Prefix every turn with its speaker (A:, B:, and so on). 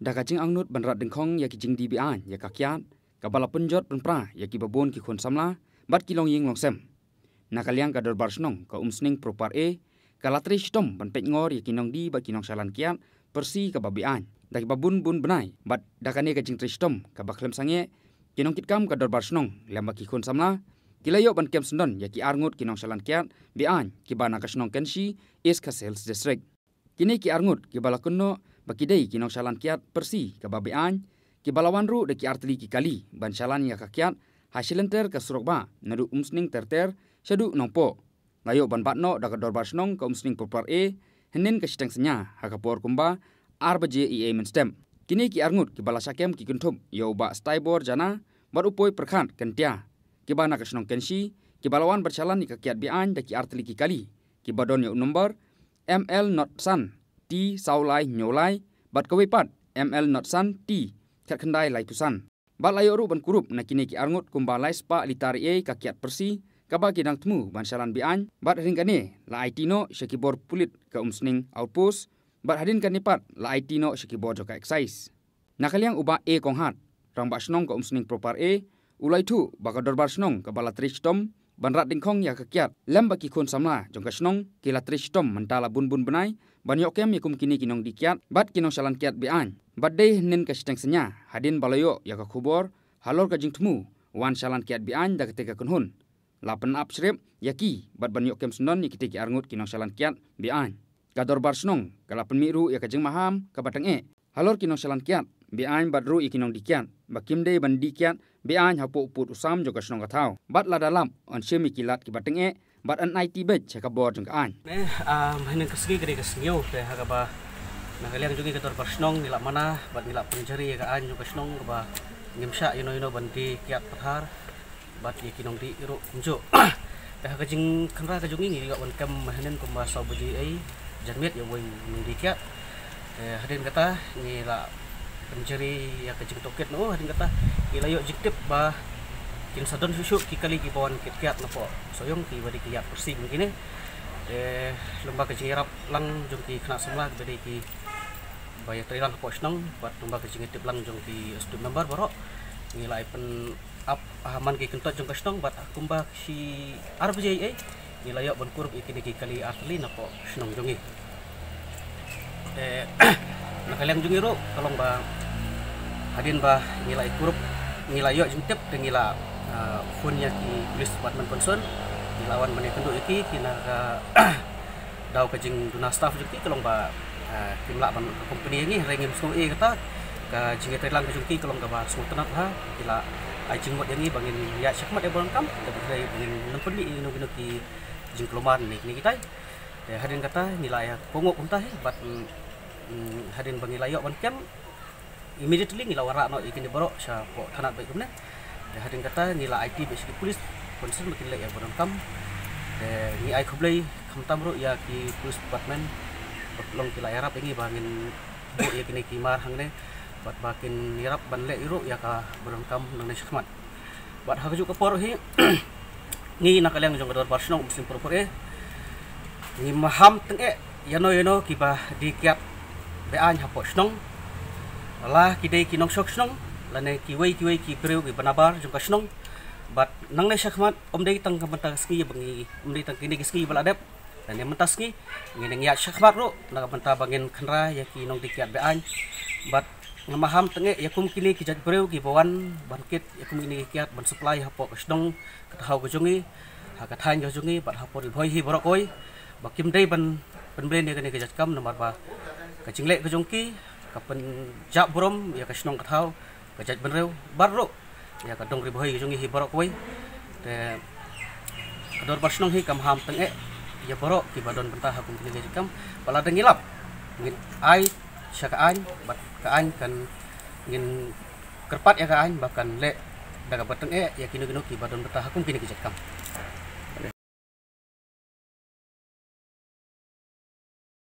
A: da ka jing angnut banrat dengkhong ya ki jing di bian ya ka kyat ka bala penjot penpra ya ki babon ki khon samla bat ki long ying long sem nakaliang ka dor barsnong ka umsning propar e ka latri stom ban pet ngor ya ki nong di ba ki nong salan kyat persi ka babian da ki babun bun benai bat da ka ne ka jing tri stom ka baklem sange ki nong kitkam ka dor barsnong lamba ki khon samla kilayo ban kem sendon ya ki arngut ki nong salan kyat bian ki bana ka snong kensi is ka sales district kini ki arngut ki bala kunno bakidei ki nong salan kiat persi ka babian ki balawan ru de ki artli ki kali ban salan ya ka kiat hasilenter ka surokba nadu umsning terter shadu nongpo ngayo ban batno da ka dorbar snong ka umsning popar e henin ka sitang senya ha ka por kumba arbaje e menstem kini ki arngut ki bala sakem ki kunthum yo ba staibor jana bar upoi perkhan kentia ki bana ka snong kensi ki balawan bersalan ni ka kiat bian da ki artli ki kali ki badon yo number ML not san T saulai nyolai bat kawipat ML not san T kat kendai lai pusan bat layo ru ban kurup na kini ki arngut kumba lai spa litari e ka kiat persi ka ba kidang temu ban salan bian bat ringkane la IT no syakibor pulit ka umsning outpost bat hadin kan nipat la IT no syakibor joka excise nakaliang uba e konghat rang ba snong ka umsning propar e ulai tu ba ka dorbar snong ka bala tristom banrat dingkhong ya ka kiat lamba ki khon samla jong ka snong ki la tristom mentala bun benai ban yokem yakum kini kinong dikiat bat kinong salan kiat bian bat dei nin ka siteng senya hadin balayo ya ka khubor halor ka jingtmu wan salan kiat bian da ketika kunhun lapen up srip yaki bat ban yokem sendon ni kitiki arngut kinong salan kiat bian ka dorbar snong ka lapen miru ya ka jing maham ka batang e halor kinong salan kiat bian bat ru ikinong dikiat bakim dei ban dikiat bian hapo put usam jo ka snong ka thau bat la dalam on shemi kilat ki batang e bat an IT bet cheka bor jong ka an
B: hanin kasgi gede kasnyo te ha ba nakaliang jungi ka dorbar snong nila mana bat nila penjari ka an jo ka snong ba ngimsha ino bandi kiat pathar bat ikinong di iro kunjo te ha ka jing khanra ka jungi ni ga on kam hanin ko ba sabuji ai janmet ya woi di kiat hadin kata ni la pencari ya kecing toket no hadin kata ilayo jiktip ba kin sadon susu ki kali ki bawan kiat na po soyong ki badi kiat persi mungkin lomba kecing rap lang jong ki kena semla badi ki bayar trilang po snong bat lomba kecing tip lang jong ki stu member borok ngilai pen up aman ki kentot jong kasnong bat kumba si RBJ nilayo bon kurb ikini ki kali asli na po snong jongi nakaliang jungi ro kalong ba hadin ba nilai kurub nilayo jintip ngila phone nya ki police department concern dilawan mane kendo iki kina ka daw ka jing duna staff juki kalong ba kimla ban company ni rengim so kata ka jing telang juki kalong ka ba sultanat ha kila ai jing mod yani bangin ya syakmat e bolon kam da bangin nempun ni ino ki jing keluman ni kita hadin kata nilai kongok untah bat hadin bangi layo ban kem immediately ngila wara no ikini borok sya po thanat baik kumne hadin kata ngila IT basically police concern makin lek ya boron kam ni ai khoblei khamtam ro ya ki police department long kila yarap ingi bangin bo ya kini kimar hangne bat bakin yarap ban lek iro ya ka boron kam nang syakmat bat haju ka por hi ni nakaliang jong dor barsnong musim propore ni maham teng yano kiba dikiap bean hapo snong la kidei kinong sok snong lane kiwei ki breu ki banabar jong kasnong bat nang le syakmat omdei tang kamanta ski bangi omdei tang kini ski baladep dan yang mentas ski ngene ya syakmat ro na kamanta bangin khanra ya kinong dikiap bean bat ngamaham tenge yakum kini ki jag breu ki bawan bankit yakum ini kiat ban supply hapo kasnong katau gojongi ha kathan gojongi bat hapo ribhoi hi borokoi bakim dei ban penbren dia kena kejat kam nomor ba kacing lek kejongki kapen jak brom ya kasnong kathau kejat benreu barro ya kadong riboi kejongki hi borok koi te ador barsnong hi kam ham teng ya borok ki badon pentah hakum kena kejat kam bala dengilap ngin ai syakaan bat kaan kan ngin kerpat ya kaan bahkan lek daga bateng ya kino ki badon pentah hakum kena kejat kam